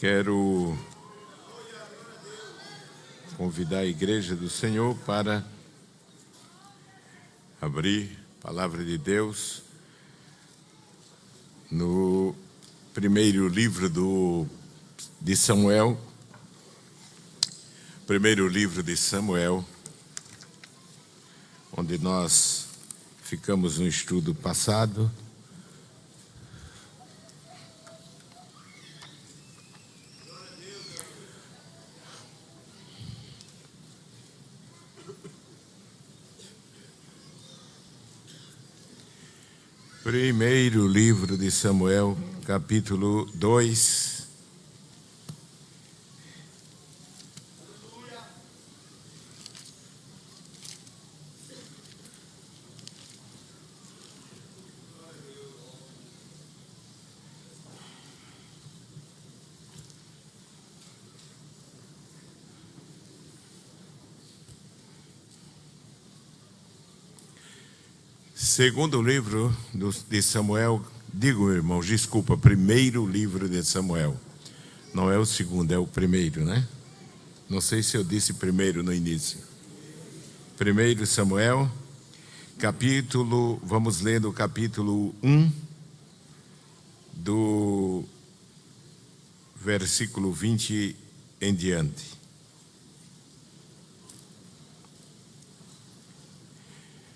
Quero convidar a Igreja do Senhor para abrir a Palavra de Deus no primeiro livro de Samuel. Primeiro livro de Samuel, onde nós ficamos no estudo passado. Primeiro livro de Samuel, capítulo 2. Segundo livro de Samuel, irmãos, desculpa, primeiro livro de Samuel. Não é o segundo, é o primeiro, né? Não sei se eu disse primeiro no início. Primeiro Samuel, vamos ler no capítulo 1, do versículo 20 em diante.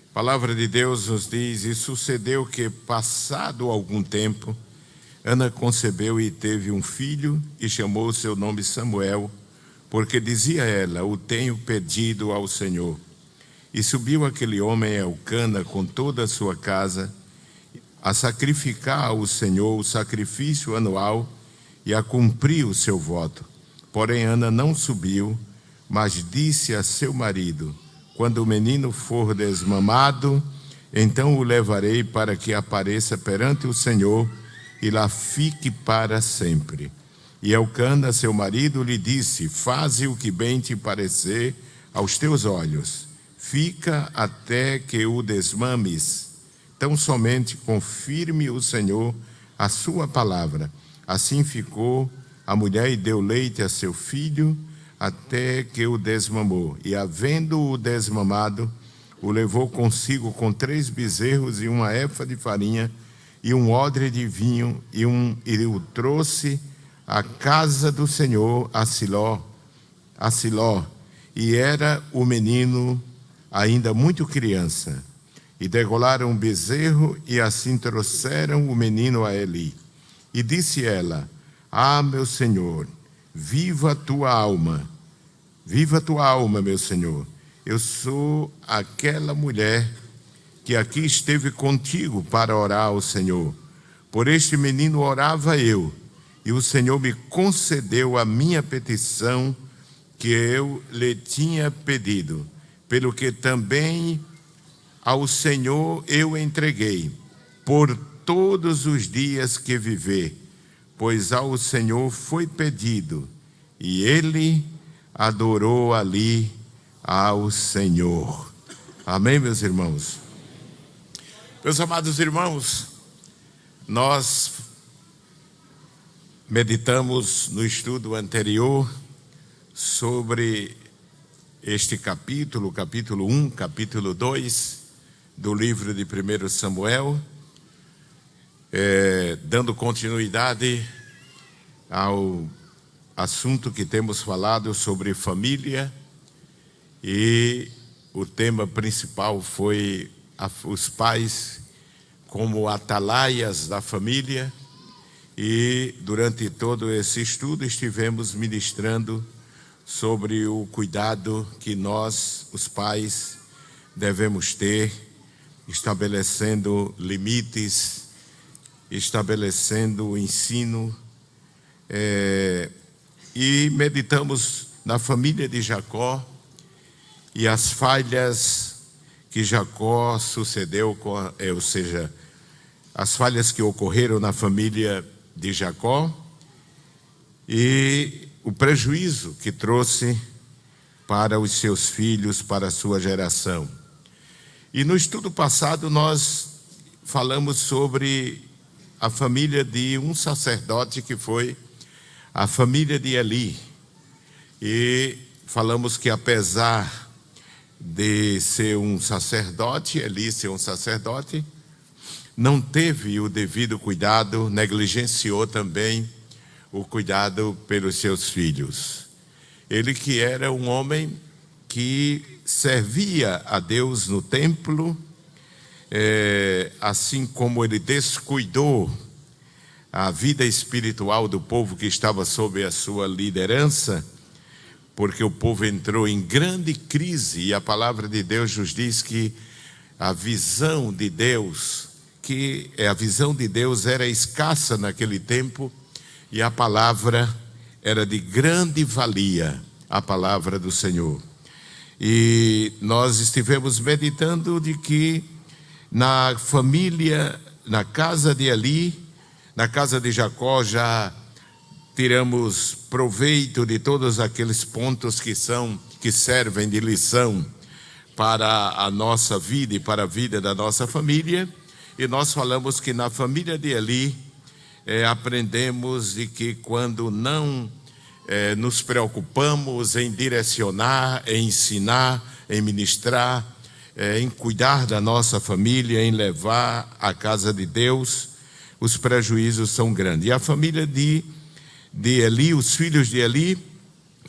A palavra de Deus nos diz: e sucedeu que, passado algum tempo, Ana concebeu e teve um filho, e chamou o seu nome Samuel, porque dizia ela: o tenho pedido ao Senhor. E subiu aquele homem a Elcana com toda a sua casa, a sacrificar ao Senhor o sacrifício anual e a cumprir o seu voto. Porém Ana não subiu, mas disse a seu marido: quando o menino for desmamado, então o levarei para que apareça perante o Senhor e lá fique para sempre. E Elcana, seu marido, lhe disse: faze o que bem te parecer aos teus olhos. Fica até que o desmames. Tão somente confirme o Senhor a sua palavra. Assim ficou a mulher e deu leite a seu filho, até que o desmamou. E havendo-o desmamado, o levou consigo com 3 bezerros e uma efa de farinha e um odre de vinho, e o trouxe à casa do Senhor a Siló. E era o menino ainda muito criança. E degolaram um bezerro e assim trouxeram o menino a Eli. E disse ela: ah, meu Senhor, viva a tua alma, meu Senhor. Eu sou aquela mulher que aqui esteve contigo para orar ao Senhor. Por este menino orava eu, e o Senhor me concedeu a minha petição que eu lhe tinha pedido, pelo que também ao Senhor eu entreguei, por todos os dias que viver, pois ao Senhor foi pedido, e ele adorou ali ao Senhor. Amém, meus irmãos? Meus amados irmãos, nós meditamos no estudo anterior sobre este capítulo 1, capítulo 2 do livro de 1 Samuel, dando continuidade ao assunto que temos falado sobre família, e o tema principal foi os pais como atalaias da família. E durante todo esse estudo estivemos ministrando sobre o cuidado que nós, os pais, devemos ter, estabelecendo limites, estabelecendo o ensino, e meditamos na família de Jacó e as falhas que Jacó sucedeu, ou seja, as falhas que ocorreram na família de Jacó e o prejuízo que trouxe para os seus filhos, para a sua geração. E no estudo passado nós falamos sobre a família de um sacerdote que foi a família de Eli. E falamos que apesar de ser um sacerdote, Eli ser um sacerdote, não teve o devido cuidado, negligenciou também o cuidado pelos seus filhos. Ele que era um homem que servia a Deus no templo, assim como ele descuidou a vida espiritual do povo que estava sob a sua liderança, porque o povo entrou em grande crise, e a palavra de Deus nos diz que a visão de Deus era escassa naquele tempo, e a palavra era de grande valia, a palavra do Senhor. E nós estivemos meditando de que na família, na casa de Eli, na casa de Jacó, já tiramos proveito de todos aqueles pontos que servem de lição para a nossa vida e para a vida da nossa família. E nós falamos que na família de Eli aprendemos de que quando não nos preocupamos em direcionar, em ensinar, em ministrar, em cuidar da nossa família, em levar à casa de Deus, os prejuízos são grandes. E a família de Eli, os filhos de Eli,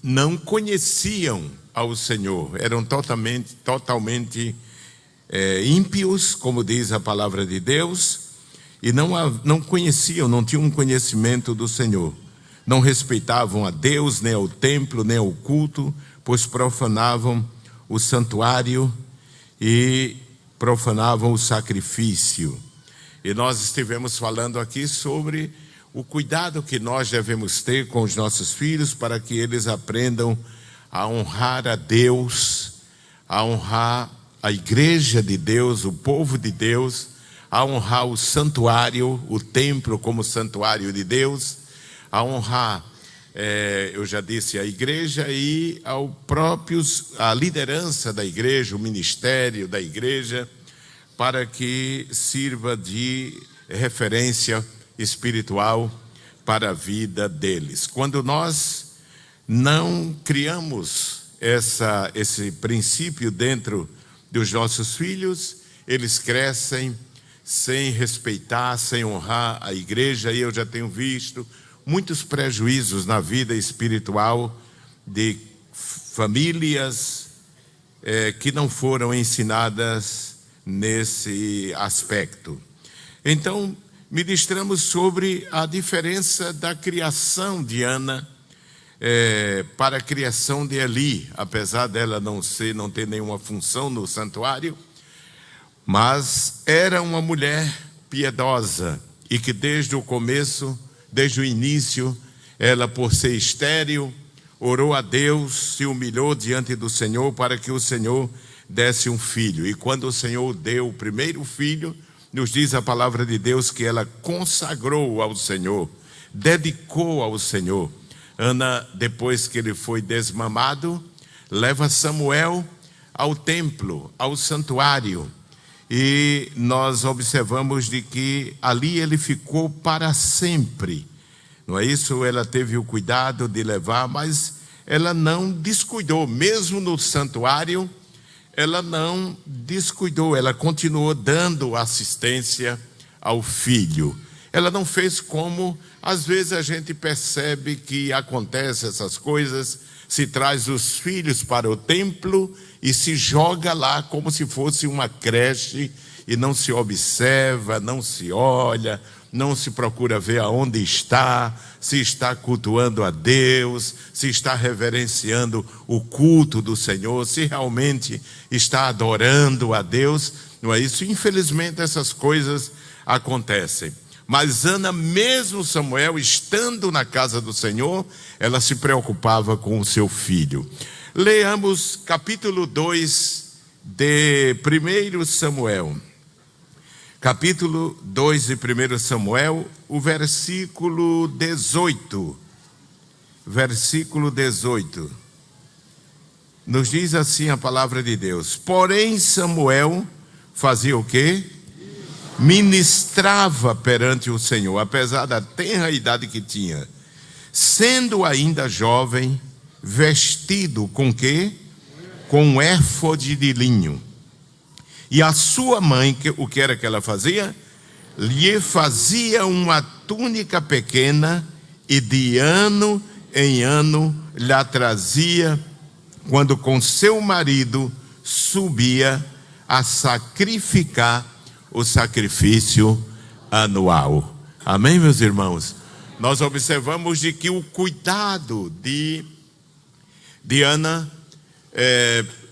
não conheciam ao Senhor, eram totalmente ímpios, como diz a palavra de Deus, e não conheciam, não tinham um conhecimento do Senhor. Não respeitavam a Deus, nem ao templo, nem ao culto, pois profanavam o santuário e profanavam o sacrifício. E nós estivemos falando aqui sobre o cuidado que nós devemos ter com os nossos filhos para que eles aprendam a honrar a Deus, a honrar a igreja de Deus, o povo de Deus, a honrar o santuário, o templo como santuário de Deus, a honrar, eu já disse, a igreja e a liderança da igreja, o ministério da igreja, para que sirva de referência espiritual para a vida deles. Quando nós não criamos esse princípio dentro dos nossos filhos, eles crescem sem respeitar, sem honrar a igreja, e eu já tenho visto muitos prejuízos na vida espiritual de famílias que não foram ensinadas nesse aspecto. Então, ministramos sobre a diferença da criação de Ana para a criação de Eli, apesar dela não ter nenhuma função no santuário, mas era uma mulher piedosa e que desde o início, ela, por ser estéril, orou a Deus, se humilhou diante do Senhor para que o Senhor desse um filho. E quando o Senhor deu o primeiro filho, nos diz a palavra de Deus que ela consagrou ao Senhor, dedicou ao Senhor. Ana, depois que ele foi desmamado, leva Samuel ao templo, ao santuário. E nós observamos de que ali ele ficou para sempre. Não é isso? Ela teve o cuidado de levar, mas ela não descuidou. Mesmo no santuário, ela não descuidou. Ela continuou dando assistência ao filho. Ela não fez como, às vezes a gente percebe que acontece essas coisas, se traz os filhos para o templo e se joga lá como se fosse uma creche e não se observa, não se olha, não se procura ver aonde está, se está cultuando a Deus, se está reverenciando o culto do Senhor, se realmente está adorando a Deus, não é isso? Infelizmente essas coisas acontecem. Mas Ana, mesmo Samuel estando na casa do Senhor, ela se preocupava com o seu filho. Leamos capítulo 2 de 1 Samuel. Capítulo 2 de 1 Samuel, o versículo 18. Versículo 18. Nos diz assim a palavra de Deus: porém Samuel fazia o quê? Ministrava perante o Senhor, apesar da tenra idade que tinha. sendo ainda jovem, vestido com quê? Com um éfode de linho. E a sua mãe, o que era que ela fazia? Lhe fazia uma túnica pequena e de ano em ano lhe trazia, quando com seu marido subia a sacrificar o sacrifício anual. Amém, meus irmãos? Nós observamos de que o cuidado de Ana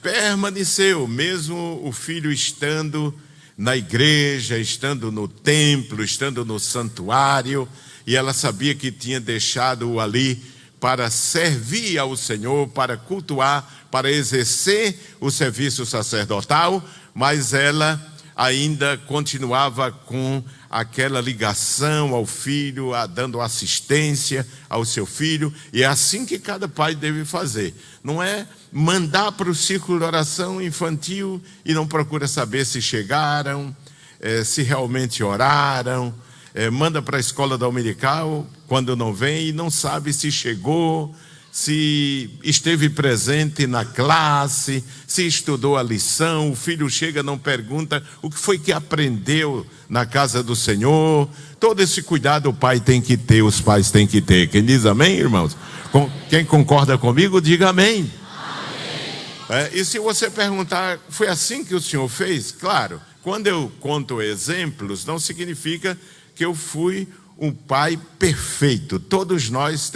permaneceu, mesmo o filho estando na igreja, estando no templo, estando no santuário, e ela sabia que tinha deixado-o ali para servir ao Senhor, para cultuar, para exercer o serviço sacerdotal, mas ela ainda continuava com aquela ligação ao filho, dando assistência ao seu filho, e é assim que cada pai deve fazer. Não é mandar para o círculo de oração infantil e não procura saber se chegaram, se realmente oraram, manda para a escola dominical quando não vem e não sabe se chegou, se esteve presente na classe, se estudou a lição. O filho chega, não pergunta o que foi que aprendeu na casa do Senhor. Todo esse cuidado o pai tem que ter, os pais têm que ter. Quem diz amém, irmãos? Quem concorda comigo, diga amém. E se você perguntar, foi assim que o Senhor fez? Claro, quando eu conto exemplos, não significa que eu fui um pai perfeito. Todos nós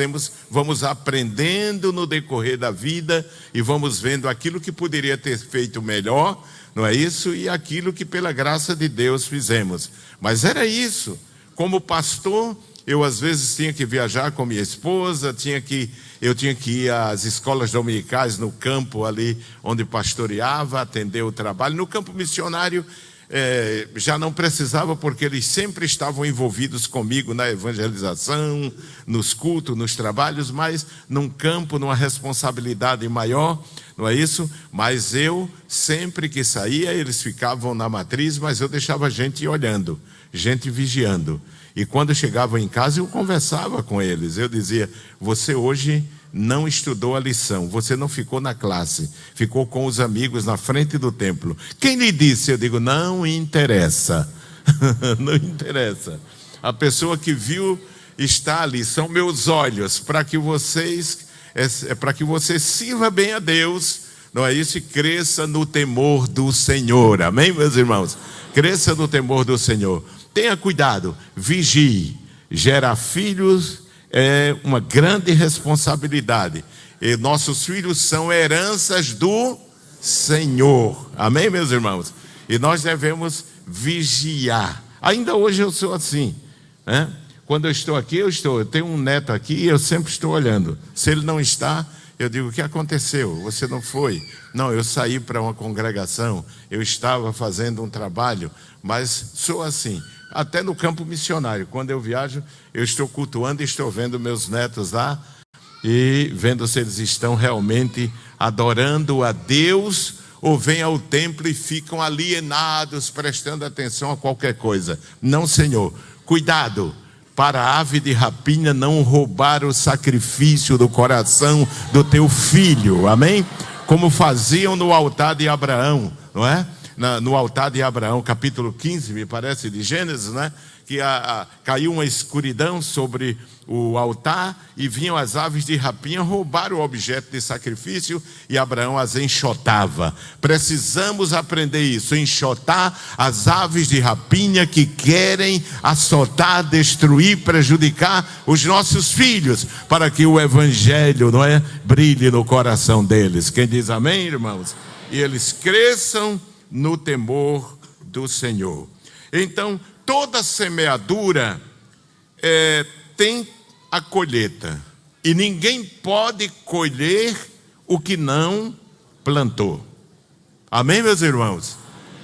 vamos aprendendo no decorrer da vida e vamos vendo aquilo que poderia ter feito melhor, não é isso? E aquilo que pela graça de Deus fizemos. Mas era isso. Como pastor, eu às vezes tinha que viajar com minha esposa, eu tinha que ir às escolas dominicais no campo ali onde pastoreava, atender o trabalho. No campo missionário, já não precisava, porque eles sempre estavam envolvidos comigo na evangelização, nos cultos, nos trabalhos, mas num campo, numa responsabilidade maior, não é isso? Mas eu, sempre que saía, eles ficavam na matriz, mas eu deixava gente olhando, gente vigiando. E quando chegava em casa, eu conversava com eles. Eu dizia: você hoje não estudou a lição, você não ficou na classe, ficou com os amigos na frente do templo. Quem lhe disse? Eu digo: não interessa. Não interessa. A pessoa que viu está ali, são meus olhos, para que você sirva bem a Deus, não é isso? E cresça no temor do Senhor. Amém, meus irmãos? Cresça no temor do Senhor. Tenha cuidado, vigie. Gerar filhos é uma grande responsabilidade. E nossos filhos são heranças do Senhor. Amém, meus irmãos? E nós devemos vigiar. Ainda hoje eu sou assim, né? Quando eu estou aqui, eu tenho um neto aqui e eu sempre estou olhando. Se ele não está, eu digo: o que aconteceu? Você não foi? Não, eu saí para uma congregação, eu estava fazendo um trabalho, mas sou assim. Até no campo missionário, quando eu viajo, eu estou cultuando e estou vendo meus netos lá e vendo se eles estão realmente adorando a Deus ou vêm ao templo e ficam alienados, prestando atenção a qualquer coisa. Não, Senhor. Cuidado para a ave de rapina não roubar o sacrifício do coração do teu filho. Amém? Como faziam no altar de Abraão, não é? No altar de Abraão, capítulo 15, me parece, de Gênesis, né? Que caiu uma escuridão sobre o altar e vinham as aves de rapina roubar o objeto de sacrifício e Abraão as enxotava. Precisamos aprender isso, enxotar as aves de rapina que querem assotar, destruir, prejudicar os nossos filhos, para que o evangelho, não é, brilhe no coração deles. Quem diz amém, irmãos? E eles cresçam no temor do Senhor. Então, toda semeadura tem a colheita, e ninguém pode colher o que não plantou. Amém, meus irmãos?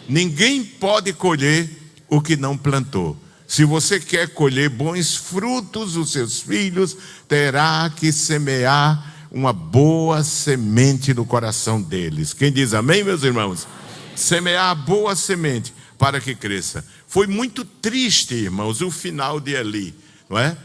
Ninguém pode colher o que não plantou. Se você quer colher bons frutos, os seus filhos terá que semear uma boa semente no coração deles. Quem diz amém, meus irmãos? Semear a boa semente para que cresça. Foi muito triste, irmãos, o final de Eli, não é?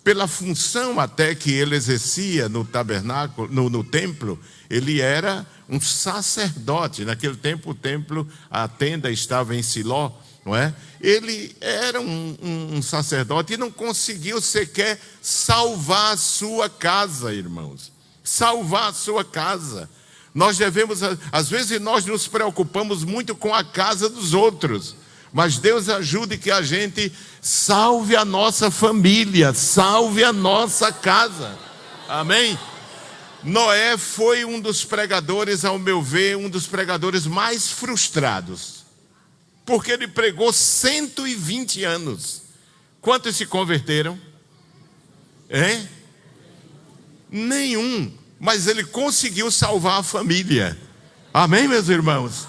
pela função até que ele exercia no tabernáculo, no templo, ele era um sacerdote. Naquele tempo o templo, a tenda estava em Siló, não é? Ele era um sacerdote e não conseguiu sequer salvar a sua casa, irmãos. Salvar a sua casa. Nós devemos, às vezes nós nos preocupamos muito com a casa dos outros, mas Deus ajude que a gente salve a nossa família, salve a nossa casa. Amém? Noé foi um dos pregadores, ao meu ver, um dos pregadores mais frustrados, porque ele pregou 120 anos. Quantos se converteram? Nenhum, mas ele conseguiu salvar a família. Amém, meus irmãos?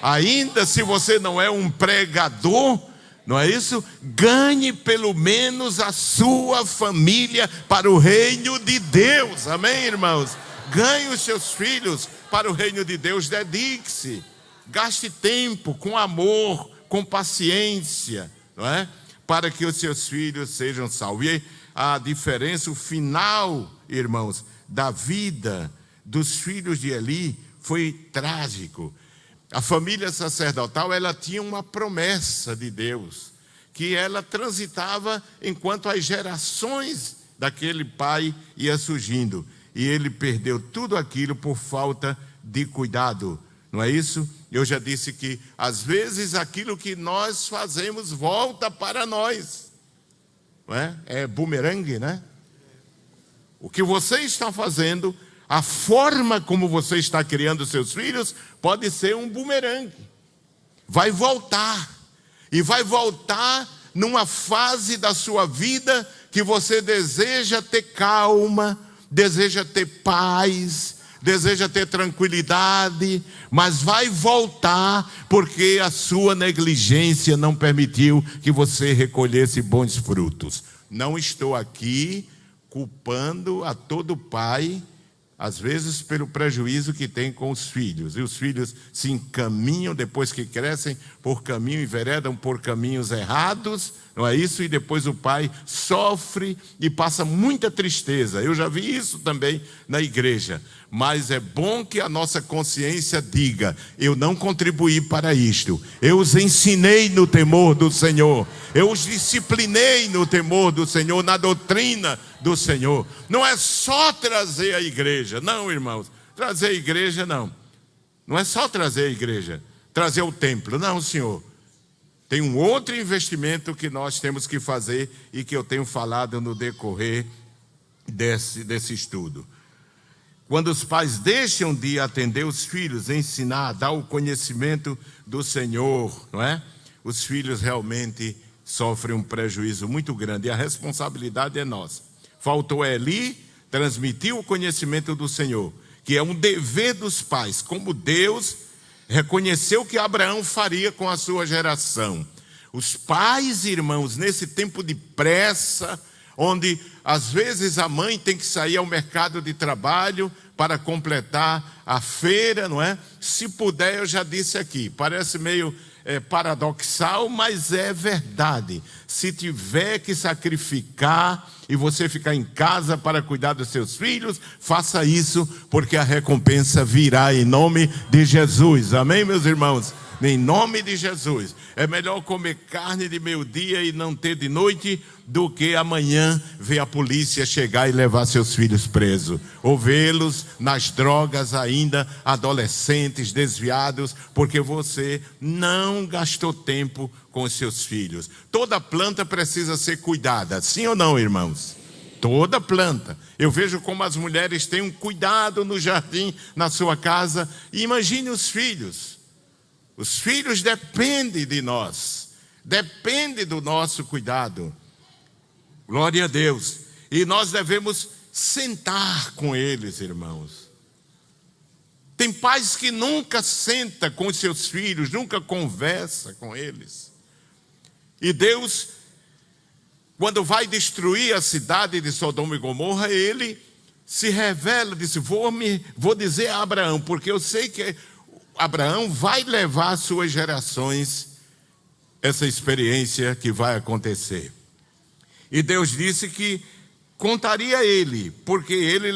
Ainda se você não é um pregador, não é isso? Ganhe pelo menos a sua família para o reino de Deus. Amém, irmãos? Ganhe os seus filhos para o reino de Deus. Dedique-se. Gaste tempo com amor, com paciência, não é? Para que os seus filhos sejam salvos. E a diferença, o final, irmãos, da vida dos filhos de Eli foi trágico. A família sacerdotal, ela tinha uma promessa de Deus, que ela transitava enquanto as gerações daquele pai ia surgindo. E ele perdeu tudo aquilo por falta de cuidado, não é isso? Eu já disse que, às vezes, aquilo que nós fazemos volta para nós. Não é? É bumerangue, né? O que você está fazendo, a forma como você está criando seus filhos, pode ser um bumerangue. Vai voltar. E vai voltar numa fase da sua vida que você deseja ter calma, deseja ter paz, deseja ter tranquilidade, mas vai voltar porque a sua negligência não permitiu que você recolhesse bons frutos. Não estou aqui culpando a todo pai, às vezes pelo prejuízo que tem com os filhos. E os filhos se encaminham, depois que crescem, por caminho, enveredam por caminhos errados, não é isso? E depois o pai sofre e passa muita tristeza. Eu já vi isso também na igreja. Mas é bom que a nossa consciência diga: eu não contribuí para isto. Eu os ensinei no temor do Senhor. Eu os disciplinei no temor do Senhor, na doutrina do Senhor. Não é só trazer a igreja. Não, irmãos. Trazer a igreja, não. Não é só trazer a igreja. Trazer o templo. Não, Senhor. Tem um outro investimento que nós temos que fazer e que eu tenho falado no decorrer desse estudo. Quando os pais deixam de atender os filhos, ensinar, dar o conhecimento do Senhor, não é? Os filhos realmente sofrem um prejuízo muito grande e a responsabilidade é nossa. Faltou Eli transmitir o conhecimento do Senhor, que é um dever dos pais, como Deus reconheceu que Abraão faria com a sua geração. Os pais, irmãos, nesse tempo de pressa, onde às vezes a mãe tem que sair ao mercado de trabalho para completar a feira, não é? Se puder, eu já disse aqui, parece meio paradoxal, mas é verdade. Se tiver que sacrificar e você ficar em casa para cuidar dos seus filhos, faça isso, porque a recompensa virá em nome de Jesus. Amém, meus irmãos? Em nome de Jesus. É melhor comer carne de meio-dia e não ter de noite do que amanhã ver a polícia chegar e levar seus filhos presos, ou vê-los nas drogas ainda, adolescentes, desviados, porque você não gastou tempo com os seus filhos. Toda planta precisa ser cuidada, sim ou não, irmãos? Toda planta. Eu vejo como as mulheres têm um cuidado no jardim, na sua casa, e imagine os filhos. Os filhos dependem de nós, dependem do nosso cuidado. Glória a Deus. E nós devemos sentar com eles, irmãos. Tem pais que nunca senta com os seus filhos, nunca conversa com eles. E Deus, quando vai destruir a cidade de Sodoma e Gomorra, ele se revela, disse: vou dizer a Abraão, porque eu sei que Abraão vai levar às suas gerações essa experiência que vai acontecer. E Deus disse que contaria ele, porque ele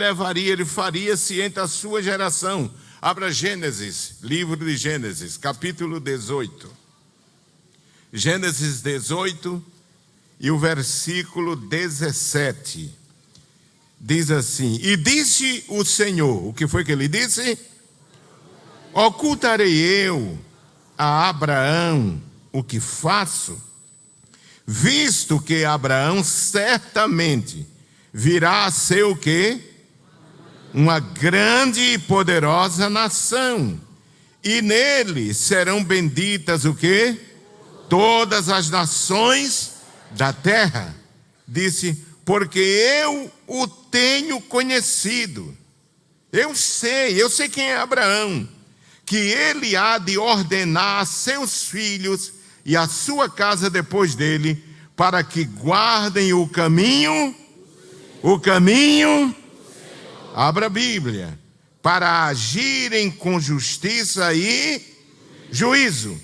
faria ciente a sua geração. Abra Gênesis, livro de Gênesis, capítulo 18. Gênesis 18 e o versículo 17. Diz assim: e disse o Senhor, o que foi que ele disse? Ocultarei eu a Abraão o que faço, visto que Abraão certamente virá a ser o quê? Uma grande e poderosa nação, e nele serão benditas o quê? Todas as nações da terra. Disse, porque eu o tenho conhecido. Eu sei quem é Abraão, que ele há de ordenar a seus filhos e a sua casa depois dele, para que guardem o caminho, abra a Bíblia, para agirem com justiça e juízo,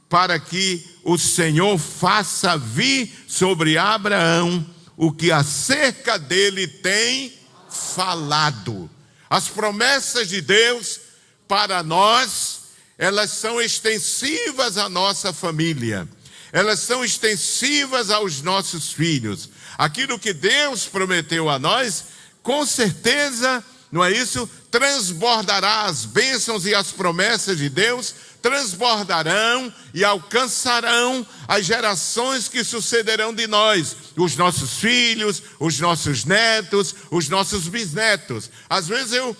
para que o Senhor faça vir sobre Abraão o que acerca dele tem falado. As promessas de Deus para nós, elas são extensivas à nossa família, elas são extensivas aos nossos filhos. Aquilo que Deus prometeu a nós, com certeza, não é isso? Transbordará as bênçãos e as promessas de Deus, transbordarão e alcançarão as gerações que sucederão de nós, os nossos filhos, os nossos netos, os nossos bisnetos. Às vezes eu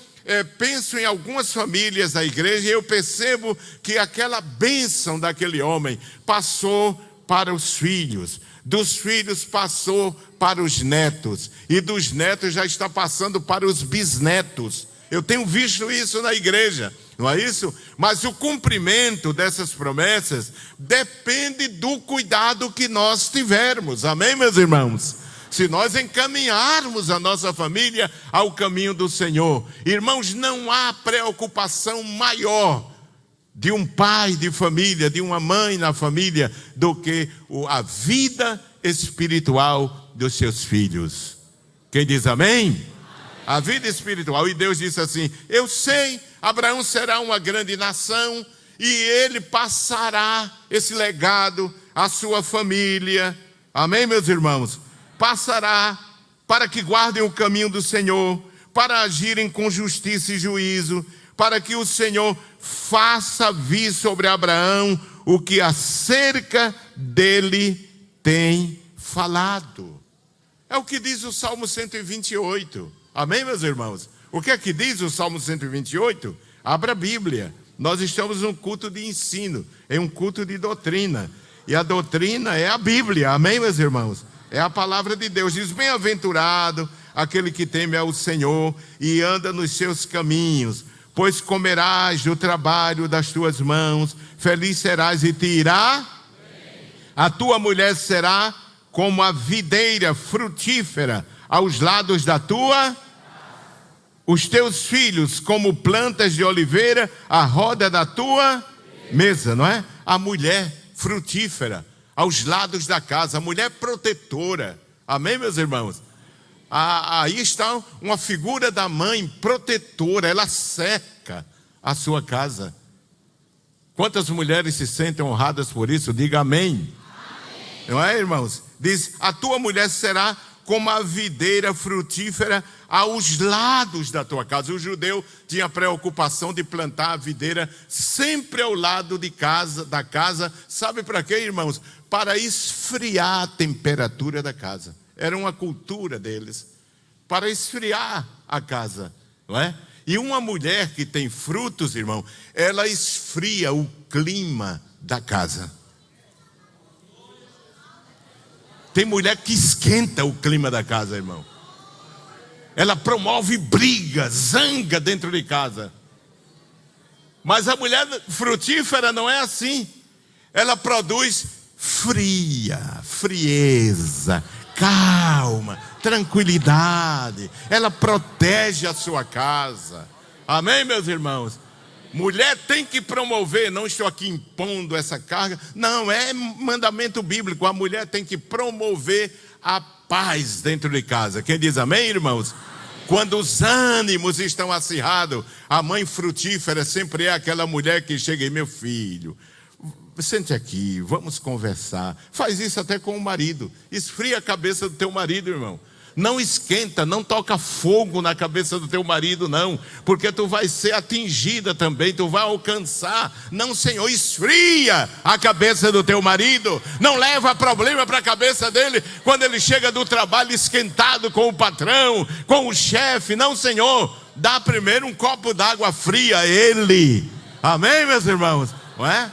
penso em algumas famílias da igreja e eu percebo que aquela bênção daquele homem passou para os filhos, dos filhos passou para os netos, e dos netos já está passando para os bisnetos. Eu tenho visto isso na igreja, não é isso? Mas o cumprimento dessas promessas depende do cuidado que nós tivermos, amém, meus irmãos? Se nós encaminharmos a nossa família ao caminho do Senhor. Irmãos, não há preocupação maior de um pai de família, de uma mãe na família, do que a vida espiritual dos seus filhos. Quem diz amém? A vida espiritual. E Deus disse assim, eu sei, Abraão será uma grande nação, e ele passará esse legado à sua família. Amém, meus irmãos? Passará para que guardem o caminho do Senhor, para agirem com justiça e juízo, para que o Senhor faça vir sobre Abraão o que acerca dele tem falado. É o que diz o Salmo 128. Amém, meus irmãos? O que é que diz o Salmo 128? Abra a Bíblia. Nós estamos num culto de ensino, em um culto de doutrina. E a doutrina é a Bíblia. Amém, meus irmãos? É a palavra de Deus. Diz, bem-aventurado aquele que teme ao Senhor e anda nos seus caminhos, pois comerás do trabalho das tuas mãos, feliz serás e te irá. A tua mulher será como a videira frutífera aos lados da tua, os teus filhos como plantas de oliveira à roda da tua mesa, não é? A mulher frutífera aos lados da casa, a mulher protetora. Amém, meus irmãos? Aí está uma figura da mãe protetora, ela cerca a sua casa. Quantas mulheres se sentem honradas por isso? Diga amém. Amém. Não é, irmãos? Diz, a tua mulher será como a videira frutífera aos lados da tua casa. O judeu tinha a preocupação de plantar a videira sempre ao lado da casa. Sabe para quê, irmãos? Para esfriar a temperatura da casa. Era uma cultura deles. Para esfriar a casa, não é? E uma mulher que tem frutos, irmão, ela esfria o clima da casa. Tem mulher que esquenta o clima da casa, irmão. Ela promove briga, zanga dentro de casa. Mas a mulher frutífera não é assim. Ela produz frieza, calma, tranquilidade. Ela protege a sua casa. Amém, meus irmãos? Mulher tem que promover, não estou aqui impondo essa carga, não, é mandamento bíblico, a mulher tem que promover a paz dentro de casa. Quem diz amém, irmãos? Quando os ânimos estão acirrados, a mãe frutífera sempre é aquela mulher que chega e, meu filho, sente aqui, vamos conversar. Faz isso até com o marido. Esfria a cabeça do teu marido, irmão. Não esquenta, não toca fogo na cabeça do teu marido, não. Porque tu vai ser atingida também, tu vai alcançar. Não, Senhor, esfria a cabeça do teu marido. Não leva problema para a cabeça dele quando ele chega do trabalho esquentado com o patrão, com o chefe. Não, Senhor, dá primeiro um copo d'água fria a ele. Amém, meus irmãos? Não é?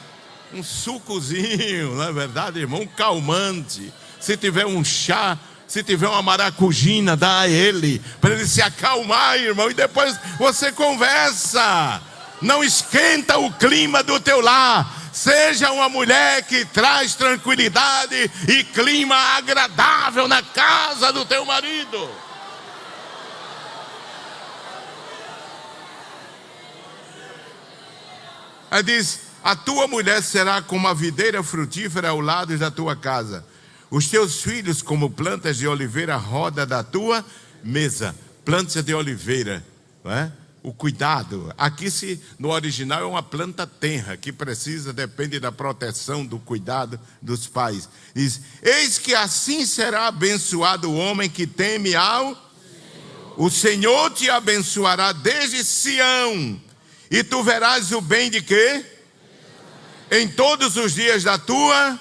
Um sucozinho, não é verdade, irmão? Um calmante. Se tiver um chá, se tiver uma maracujina, dá a ele, para ele se acalmar, irmão, e depois você conversa. Não esquenta o clima do teu lar. Seja uma mulher que traz tranquilidade e clima agradável na casa do teu marido. Aí diz: a tua mulher será como a videira frutífera ao lado da tua casa. Os teus filhos como plantas de oliveira à roda da tua mesa. Plantas de oliveira, não é? O cuidado. Aqui no original é uma planta tenra, que depende da proteção, do cuidado dos pais. Diz: eis que assim será abençoado o homem que teme ao Senhor. O Senhor te abençoará desde Sião, e tu verás o bem de quê? Em todos os dias da tua...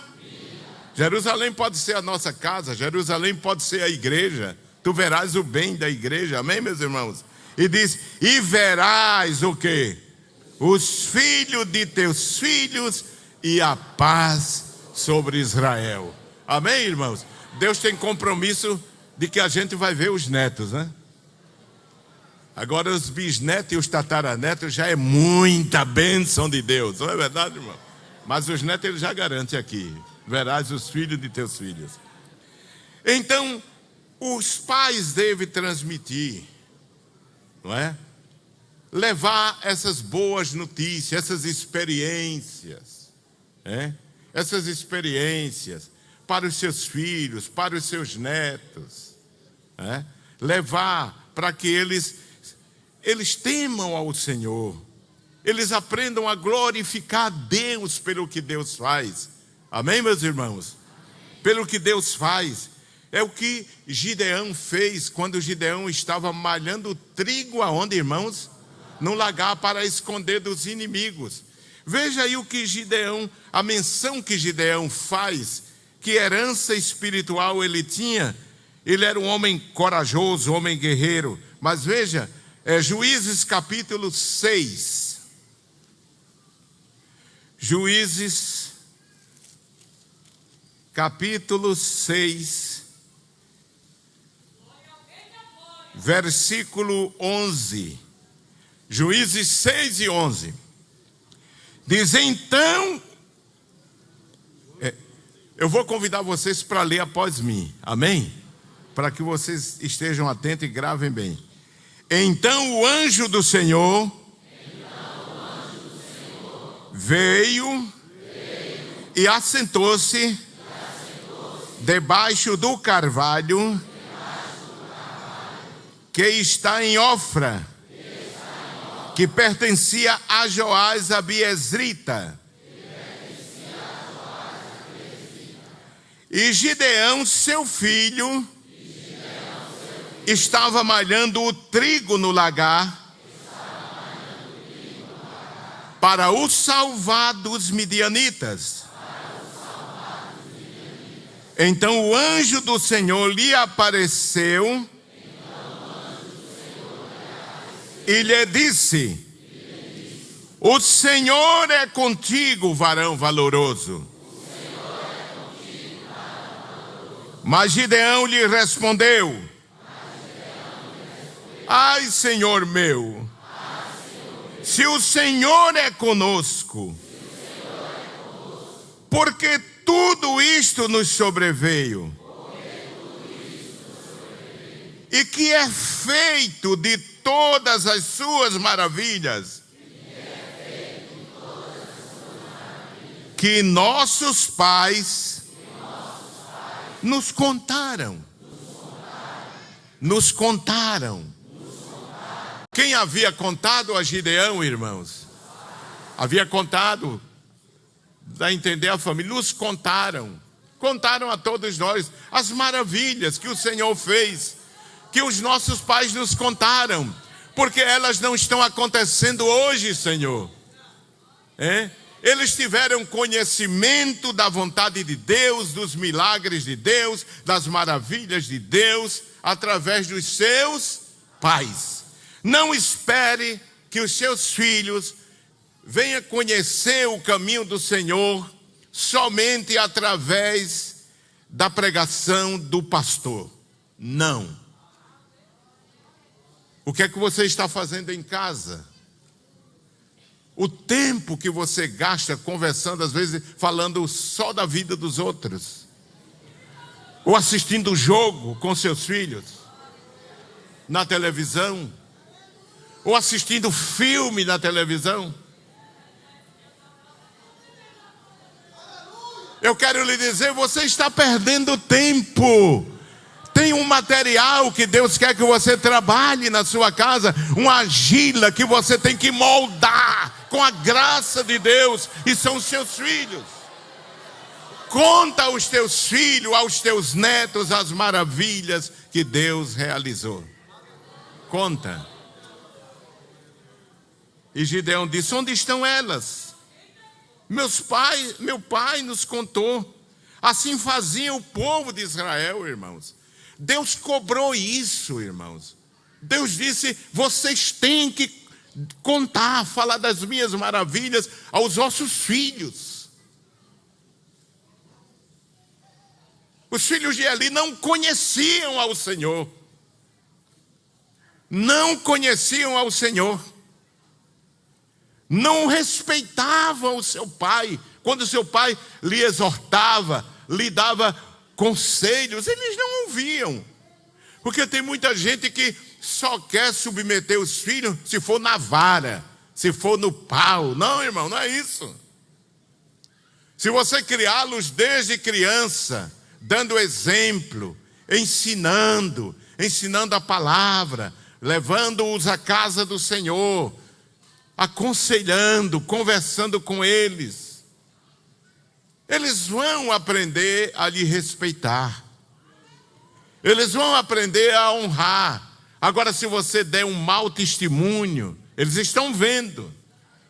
Jerusalém pode ser a nossa casa, Jerusalém pode ser a igreja. Tu verás o bem da igreja, amém, meus irmãos? E diz: e verás o quê? Os filhos de teus filhos e a paz sobre Israel. Amém, irmãos? Deus tem compromisso de que a gente vai ver os netos, né? Agora os bisnetos e os tataranetos já é muita bênção de Deus, não é verdade, irmão? Mas os netos ele já garante aqui: verás os filhos de teus filhos. Então, os pais devem transmitir, não é? Levar essas boas notícias, essas experiências, essas experiências para os seus filhos, para os seus netos, levar para que eles temam ao Senhor, eles aprendam a glorificar a Deus pelo que Deus faz. Amém, meus irmãos? Pelo que Deus faz. É o que Gideão fez quando Gideão estava malhando trigo aonde, irmãos? No lagar, para esconder dos inimigos. Veja aí o que Gideão, a menção que Gideão faz, que herança espiritual ele tinha. Ele era um homem corajoso, homem guerreiro. Mas veja, Juízes capítulo 6. Juízes capítulo 6, versículo 11. Juízes 6 e 11. Diz: então, eu vou convidar vocês para ler após mim, amém? Para que vocês estejam atentos e gravem bem. Então o anjo do Senhor veio e assentou-se debaixo do carvalho que está em Ofra, que pertencia a Joás a Biezrita. E Gideão, seu filho, estava malhando o trigo no lagar para o salvar dos midianitas. Então o anjo do Senhor lhe apareceu e lhe disse: o Senhor é contigo, varão valoroso. Mas Gideão lhe respondeu: ai, Senhor meu, se o Senhor é conosco, porque tudo isto nos sobreveio, e que é feito de todas as suas maravilhas, que nossos pais Nos contaram. Nos contaram. Quem havia contado a Gideão, irmãos? Havia contado, dá a entender a família, nos contaram. Contaram a todos nós as maravilhas que o Senhor fez, que os nossos pais nos contaram, porque elas não estão acontecendo hoje, Senhor. Eles tiveram conhecimento da vontade de Deus, dos milagres de Deus, das maravilhas de Deus, através dos seus pais. Não espere que os seus filhos venham conhecer o caminho do Senhor somente através da pregação do pastor. Não. O que é que você está fazendo em casa? O tempo que você gasta conversando, às vezes falando só da vida dos outros, ou assistindo jogo com seus filhos na televisão, ou assistindo filme na televisão. Eu quero lhe dizer, você está perdendo tempo. Tem um material que Deus quer que você trabalhe na sua casa, uma argila que você tem que moldar com a graça de Deus, e são os seus filhos. Conta aos teus filhos, aos teus netos, as maravilhas que Deus realizou. Conta. E Gideão disse: onde estão elas? Meu pai nos contou. Assim fazia o povo de Israel, irmãos. Deus cobrou isso, irmãos. Deus disse: vocês têm que contar, falar das minhas maravilhas aos vossos filhos. Os filhos de Eli não conheciam ao Senhor. Não conheciam ao Senhor. Não respeitavam o seu pai. Quando o seu pai lhe exortava, lhe dava conselhos, eles não ouviam. Porque tem muita gente que só quer submeter os filhos se for na vara, se for no pau. Não, irmão, não é isso. Se você criá-los desde criança, dando exemplo, ensinando a palavra, levando-os à casa do Senhor, aconselhando, conversando com eles, eles vão aprender a lhe respeitar. Eles vão aprender a honrar. Agora, se você der um mau testemunho, eles estão vendo.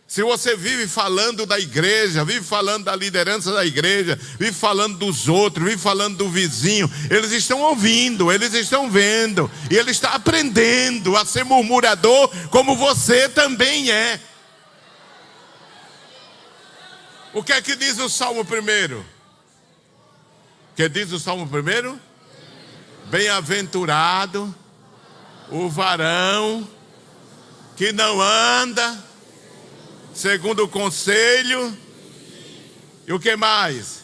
Se você vive falando da igreja, vive falando da liderança da igreja, vive falando dos outros, vive falando do vizinho, eles estão ouvindo, eles estão vendo, e ele está aprendendo a ser murmurador como você também é. O que é que diz o Salmo 1? O que diz o Salmo 1? Bem-aventurado o varão que não anda segundo o conselho. E o que mais?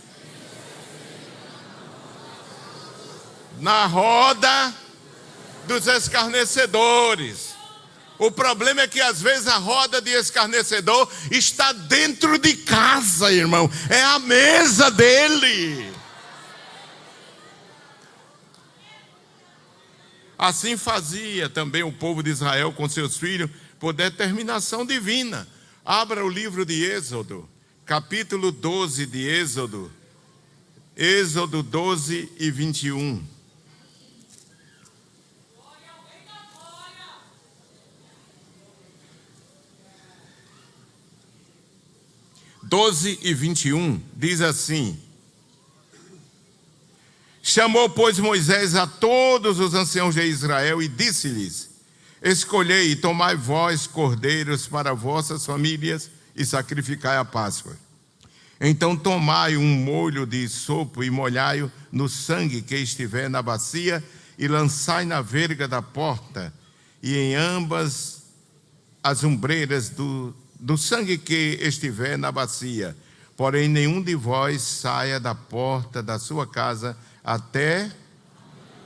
Na roda dos escarnecedores. O problema é que às vezes a roda de escarnecedor está dentro de casa, irmão. É a mesa dele. Assim fazia também o povo de Israel com seus filhos, por determinação divina. Abra o livro de Êxodo, capítulo 12 de Êxodo. Êxodo 12 e 21. 12 e 21 diz assim: chamou, pois, Moisés a todos os anciãos de Israel e disse-lhes: escolhei e tomai vós cordeiros para vossas famílias e sacrificai a Páscoa. Então tomai um molho de sopo e molhai-o no sangue que estiver na bacia e lançai na verga da porta e em ambas as ombreiras do sangue que estiver na bacia. Porém nenhum de vós saia da porta da sua casa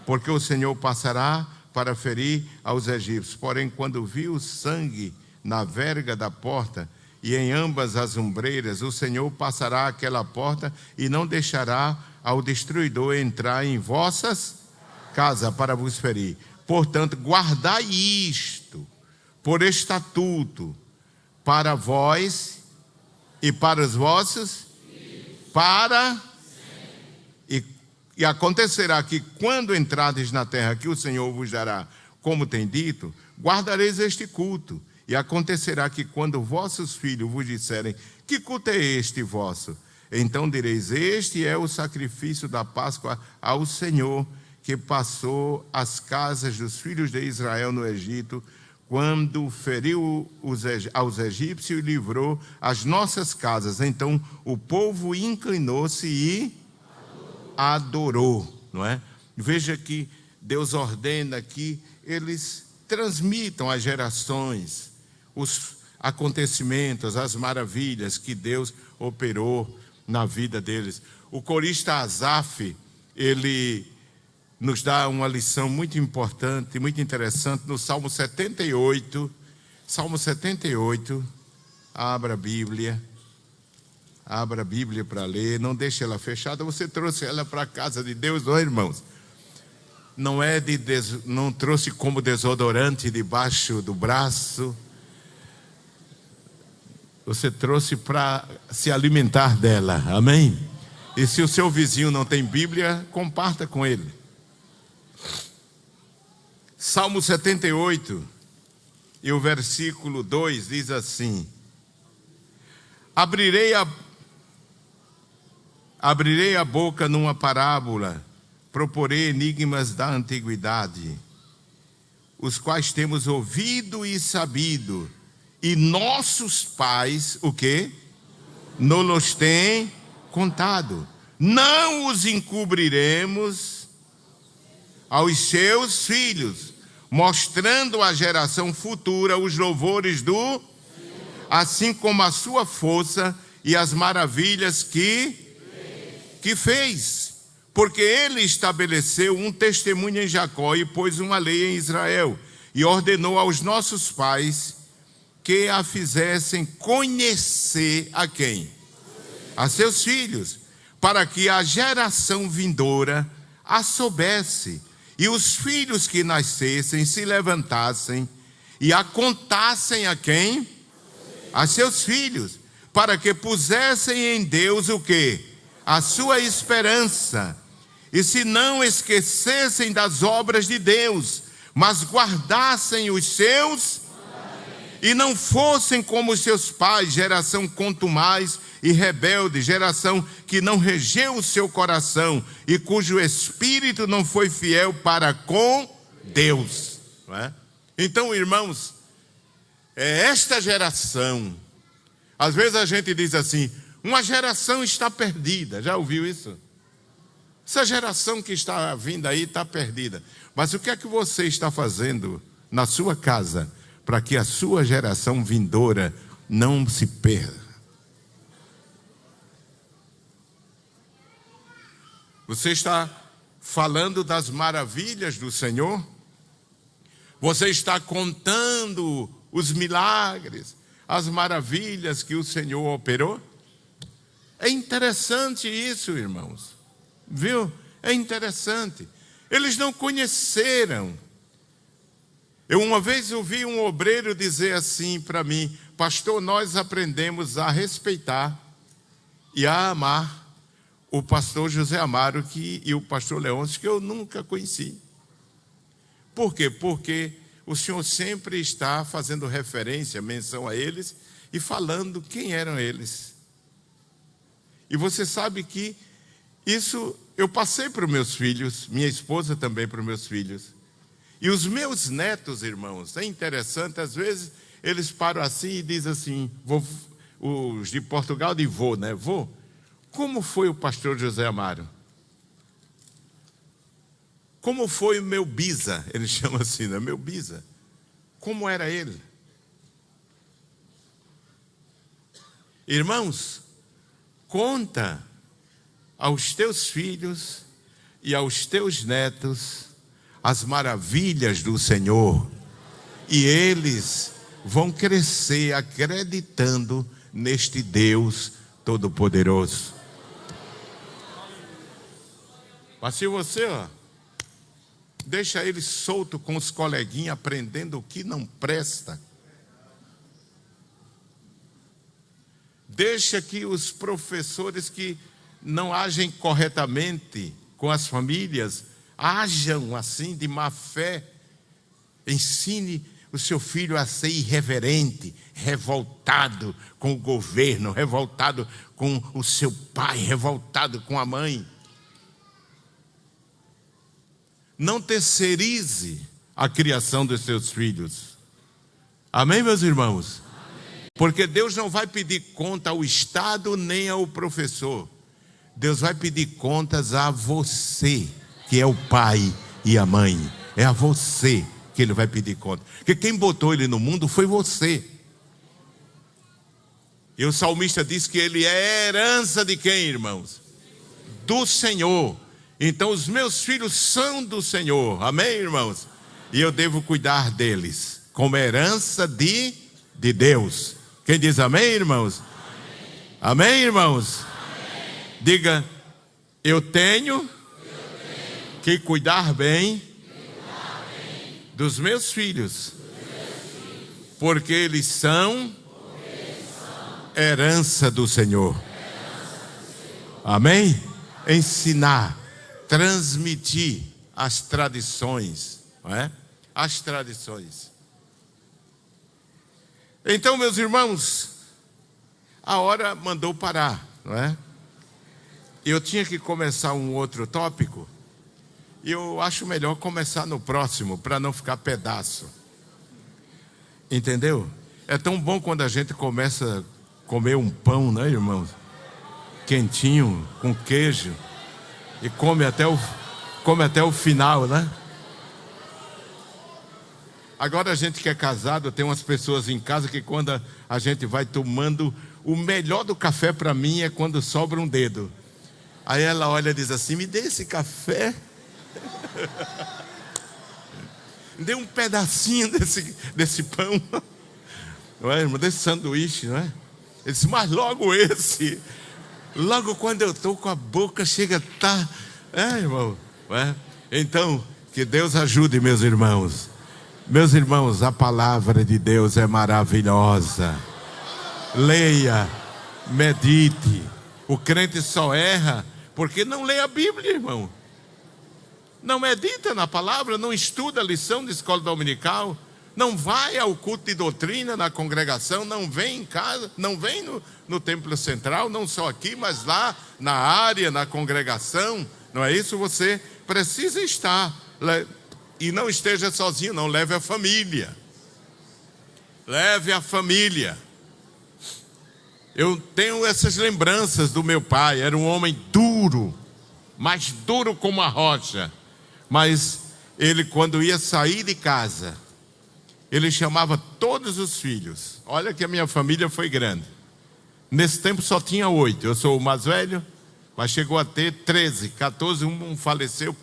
porque o Senhor passará para ferir aos egípcios. Porém, quando viu o sangue na verga da porta e em ambas as ombreiras, o Senhor passará aquela porta e não deixará ao destruidor entrar em vossas casas para vos ferir. Portanto, guardai isto por estatuto para vós e para os vossos, e acontecerá que quando entrardes na terra que o Senhor vos dará, como tem dito, guardareis este culto. E acontecerá que quando vossos filhos vos disserem: que culto é este vosso? Então direis: este é o sacrifício da Páscoa ao Senhor, que passou as casas dos filhos de Israel no Egito, quando feriu aos egípcios e livrou as nossas casas. Então o povo inclinou-se e adorou, não é? Veja que Deus ordena que eles transmitam às gerações os acontecimentos, as maravilhas que Deus operou na vida deles. O corista Asaf, ele nos dá uma lição muito importante, muito interessante, no Salmo 78. Salmo 78, abra a Bíblia para ler, não deixe ela fechada. Você trouxe ela para a casa de Deus, não, irmãos? Não trouxe como desodorante debaixo do braço. Você trouxe para se alimentar dela, amém? E se o seu vizinho não tem Bíblia, comparta com ele. Salmo 78, e o versículo 2 diz assim: Abrirei a boca numa parábola, proporei enigmas da antiguidade, os quais temos ouvido e sabido, e nossos pais, o quê? Nos têm contado. Não os encobriremos aos seus filhos, mostrando à geração futura os louvores do, assim como a sua força e as maravilhas que fez. Porque ele estabeleceu um testemunho em Jacó e pôs uma lei em Israel, e ordenou aos nossos pais que a fizessem conhecer a quem? A seus filhos, para que a geração vindoura a soubesse, e os filhos que nascessem se levantassem e a contassem a quem? A seus filhos, para que pusessem em Deus o quê? A sua esperança, e se não esquecessem das obras de Deus, mas guardassem os seus, e não fossem como os seus pais, geração contumaz e rebelde, geração que não regeu o seu coração e cujo espírito não foi fiel para com Deus, não é? Então, irmãos, é esta geração. Às vezes a gente diz assim: uma geração está perdida. Já ouviu isso? Essa geração que está vindo aí está perdida. Mas o que é que você está fazendo na sua casa para que a sua geração vindoura não se perda? Você está falando das maravilhas do Senhor? Você está contando os milagres, as maravilhas que o Senhor operou? É interessante isso, irmãos. Viu? É interessante. Eles não conheceram. Eu uma vez ouvi um obreiro dizer assim para mim: pastor, nós aprendemos a respeitar e a amar o pastor José Amaro e o pastor Leôncio, que eu nunca conheci. Por quê? Porque o senhor sempre está fazendo referência, menção a eles e falando quem eram eles. E você sabe que isso eu passei para os meus filhos, minha esposa também para os meus filhos. E os meus netos, irmãos, é interessante, às vezes eles param assim e dizem assim, os de Portugal de vô, né? Vô, como foi o pastor José Amaro? Como foi o meu bisa? Eles chamam assim, né? Meu bisa. Como era ele? Irmãos, conta aos teus filhos e aos teus netos as maravilhas do Senhor, e eles vão crescer acreditando neste Deus Todo-Poderoso. Mas se você, deixa ele solto com os coleguinhas, aprendendo o que não presta. Deixa que os professores que não agem corretamente com as famílias, ajam assim de má fé. Ensine o seu filho a ser irreverente, revoltado com o governo, revoltado com o seu pai, revoltado com a mãe. Não terceirize a criação dos seus filhos. Amém, meus irmãos? Amém. Porque Deus não vai pedir conta ao Estado nem ao professor. Deus vai pedir contas a você, que é o pai e a mãe. É a você que Ele vai pedir conta. Porque quem botou ele no mundo foi você. E o salmista diz que ele é herança de quem, irmãos? Do Senhor. Então os meus filhos são do Senhor. Amém, irmãos? E eu devo cuidar deles como herança de Deus. Quem diz amém, irmãos? Amém, amém, irmãos? Amém. Diga, eu tenho que cuidar bem dos meus filhos, porque eles são herança do Senhor. Amém? Ensinar, transmitir as tradições, não é? As tradições. Então, meus irmãos, a hora mandou parar, não é? Eu tinha que começar um outro tópico, e eu acho melhor começar no próximo, para não ficar pedaço. Entendeu? É tão bom quando a gente começa a comer um pão, né, irmãos? Quentinho, com queijo, e come até o final, né? Agora a gente que é casado, tem umas pessoas em casa que quando a gente vai tomando, o melhor do café para mim é quando sobra um dedo. Aí ela olha e diz assim, me dê esse café. Dê um pedacinho desse pão, não é, irmão? Desse sanduíche, não é? Ele disse, mas logo esse. Logo quando eu estou com a boca, chega a estar. Irmão? Não é? Então, que Deus ajude, meus irmãos. Meus irmãos, a palavra de Deus é maravilhosa. Leia, medite. O crente só erra porque não lê a Bíblia, irmão. Não medita na palavra, não estuda a lição de escola dominical, não vai ao culto de doutrina na congregação, não vem em casa, não vem no templo central, não só aqui, mas lá na área, na congregação. Não é isso? Você precisa estar. E não esteja sozinho, não, leve a família. Leve a família. Eu tenho essas lembranças do meu pai, era um homem duro, mais duro como a rocha. Mas ele, quando ia sair de casa, ele chamava todos os filhos. Olha que a minha família foi grande. Nesse tempo só tinha 8, eu sou o mais velho, mas chegou a ter 13, 14, um faleceu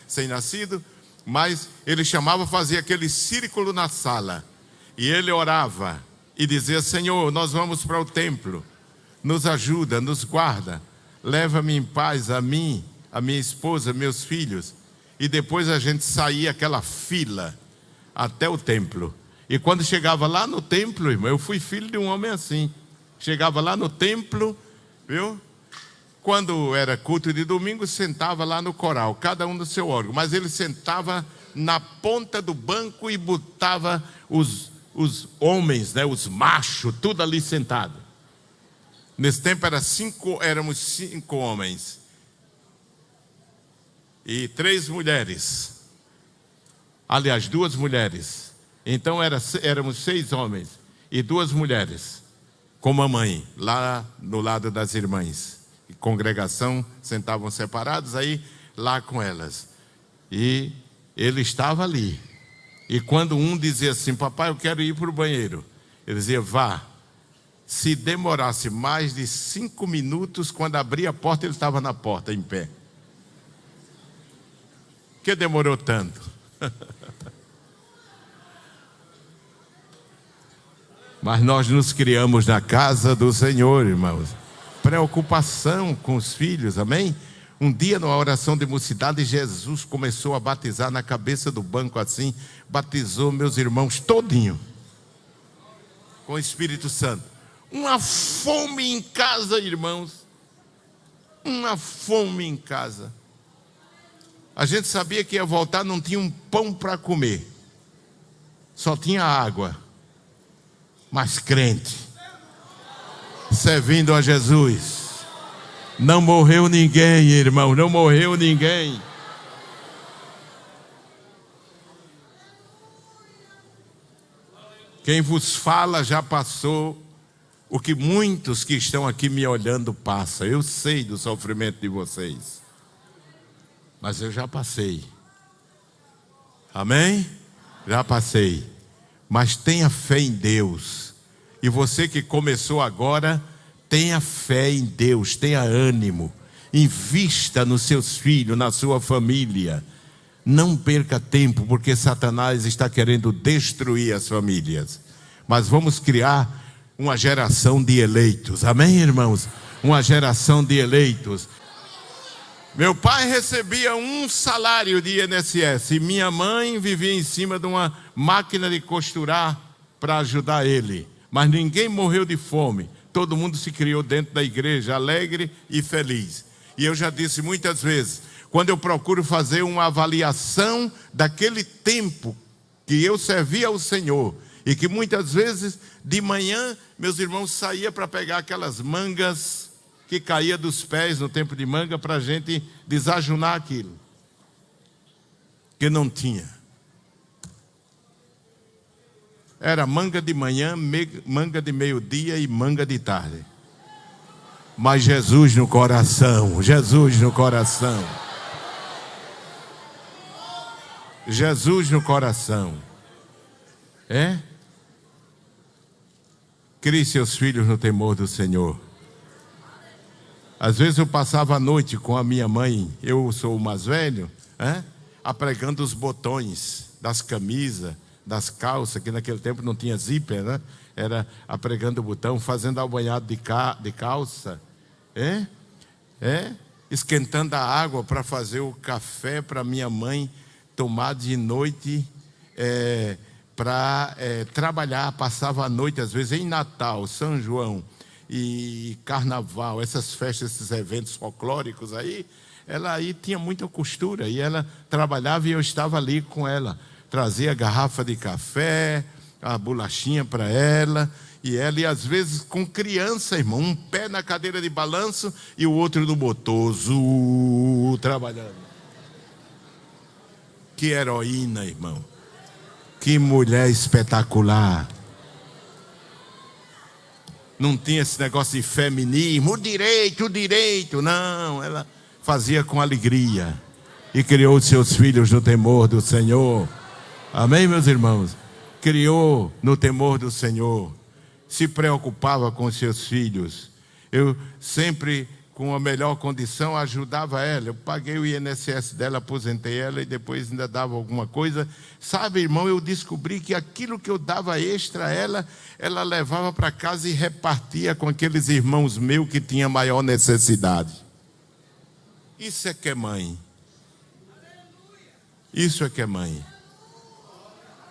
sem nascido. Mas ele chamava, fazia aquele círculo na sala. E ele orava e dizia, Senhor, nós vamos para o templo. Nos ajuda, nos guarda. Leva-me em paz, a mim, a minha esposa, meus filhos. E depois a gente saía aquela fila até o templo. E quando chegava lá no templo, irmão, eu fui filho de um homem assim. Chegava lá no templo, viu? Quando era culto de domingo, sentava lá no coral, cada um do seu órgão. Mas ele sentava na ponta do banco e botava os homens, né, os machos, tudo ali sentado. Nesse tempo éramos 5 homens e 3 mulheres. Aliás, 2 mulheres. Então éramos 6 homens e 2 mulheres, com mamãe, lá no lado das irmãs. Congregação, sentavam separados, aí lá com elas. E ele estava ali. E quando um dizia assim, papai, eu quero ir para o banheiro, ele dizia, vá. Se demorasse mais de 5 minutos, quando abria a porta, ele estava na porta, em pé. Por que demorou tanto? Mas nós nos criamos na casa do Senhor, irmãos. Preocupação com os filhos, amém? Um dia, numa oração de mocidade, Jesus começou a batizar na cabeça do banco assim, batizou meus irmãos todinho com o Espírito Santo. Uma fome em casa, irmãos. Uma fome em casa. A gente sabia que ia voltar, não tinha um pão para comer. Só tinha água. Mas crente, servindo a Jesus. Não morreu ninguém, irmão, não morreu ninguém. Quem vos fala já passou o que muitos que estão aqui me olhando passam. Eu sei do sofrimento de vocês, mas eu já passei. Amém? Já passei. Mas tenha fé em Deus. E você que começou agora, tenha fé em Deus, tenha ânimo. Invista nos seus filhos, na sua família. Não perca tempo, porque Satanás está querendo destruir as famílias. Mas vamos criar uma geração de eleitos. Amém, irmãos? Uma geração de eleitos. Meu pai recebia um salário de INSS e minha mãe vivia em cima de uma máquina de costurar para ajudar ele. Mas ninguém morreu de fome. Todo mundo se criou dentro da igreja, alegre e feliz. E eu já disse muitas vezes, quando eu procuro fazer uma avaliação daquele tempo que eu servia ao Senhor, e que muitas vezes de manhã meus irmãos saíam para pegar aquelas mangas que caía dos pés no tempo de manga para a gente desajunar aquilo, que não tinha. Era manga de manhã, manga de meio-dia e manga de tarde. Mas Jesus no coração, Jesus no coração. Jesus no coração. É? Crie seus filhos no temor do Senhor. Às vezes eu passava a noite com a minha mãe, eu sou o mais velho, apregando os botões das camisas, das calças, que naquele tempo não tinha zíper, né? Era apregando o botão, fazendo albanhado de calça, esquentando a água para fazer o café para minha mãe tomar de noite, para trabalhar. Passava a noite, às vezes, em Natal, São João e Carnaval, essas festas, esses eventos folclóricos aí, ela aí tinha muita costura, e ela trabalhava e eu estava ali com ela. Trazia a garrafa de café, a bolachinha para ela, e às vezes com criança, irmão, um pé na cadeira de balanço e o outro no motor, trabalhando. Que heroína, irmão. Que mulher espetacular. Não tinha esse negócio de feminismo, o direito. Não, ela fazia com alegria. E criou seus filhos no temor do Senhor. Amém, meus irmãos? Criou no temor do Senhor. Se preocupava com seus filhos. Eu sempre, com a melhor condição, ajudava ela. Eu paguei o INSS dela, aposentei ela e depois ainda dava alguma coisa. Sabe, irmão, eu descobri que aquilo que eu dava extra a ela, ela levava para casa e repartia com aqueles irmãos meus que tinham maior necessidade. Isso é que é mãe. Isso é que é mãe.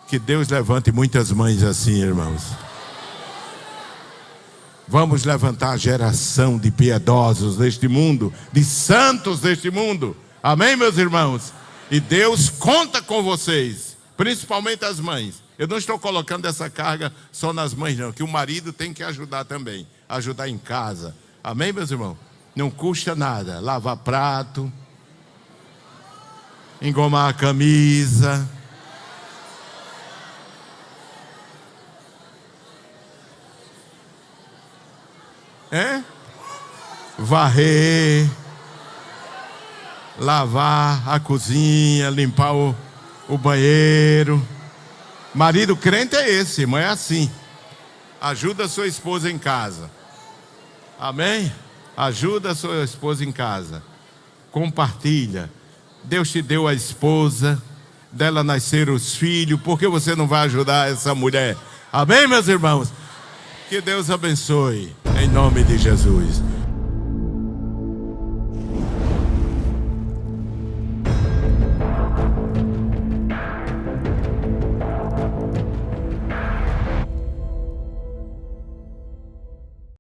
Que Deus levante muitas mães assim, irmãos. Vamos levantar a geração de piedosos deste mundo, de santos deste mundo. Amém, meus irmãos? E Deus conta com vocês, principalmente as mães. Eu não estou colocando essa carga só nas mães, não, que o marido tem que ajudar também, ajudar em casa. Amém, meus irmãos? Não custa nada, lavar prato, engomar a camisa. Varrer, lavar a cozinha, limpar o banheiro. Marido crente é esse, irmão, é assim. Ajuda a sua esposa em casa. Amém? Ajuda a sua esposa em casa. Compartilha. Deus te deu a esposa, dela nasceram os filhos. Por que você não vai ajudar essa mulher? Amém, meus irmãos? Que Deus abençoe, em nome de Jesus.